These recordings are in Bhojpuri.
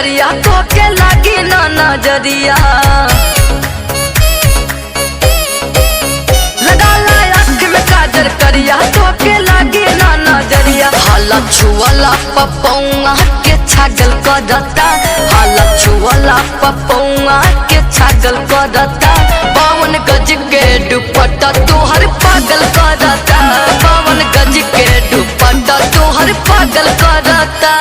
करिया तो के लागी ना नजरिया। लगा ला आँख में काजर करिया तो के लागी ना नजरिया। हाला छुअला पपौआ के छागल करता, हाला छुअला पपौआ के छागल करता। 52 गज के दुपट्टा तोहर पागल करता, 52 गज के दुपट्टा तोहर पागल करता।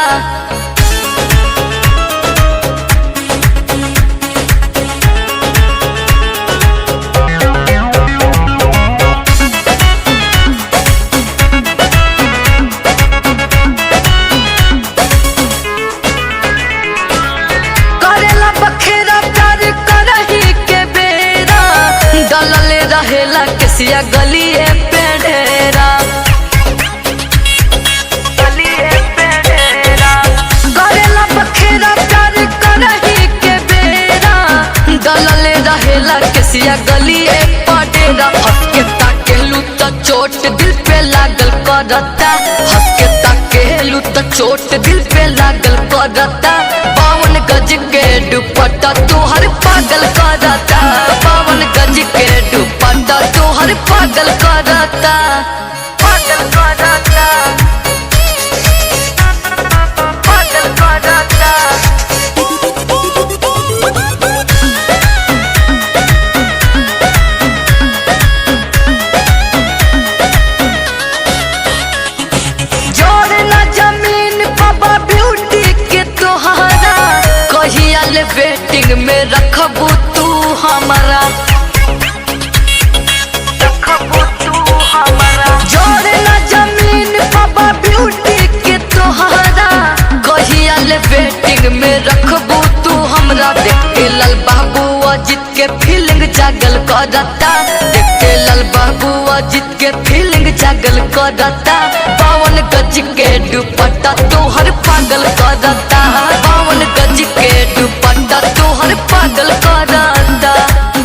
रहेला किसिया गलिए पे ढेरा, गलिए पे ढेरा। करेला बखेरा प्यार करही के बेरा, दलले रहेला किसिया गलिए पे ढेरा। हंस के ताकेलू तो चोट दिल पे लागल करता, हंस के ताकेलू तो चोट दिल पे लागल करता। 52 गज के दुपट्टा तोहर पागल करता, 52 गज के दुपट्टा तोहर पागल करता, पागल करता, पागल करता। जोड़ना जमीन बाबा ब्यूटी के तोहरा, कहिया ले वेटिंग में रखबू तू हमारा, जोड़ना जमीन बाबा ब्यूटी के तोहरा, कहिया ले वेटिंग में रखबू तू हमरा। देख के लाल बाबू अजित के फीलिंग जागल करता, देख के लाल बाबू अजित के फीलिंग जागल करता।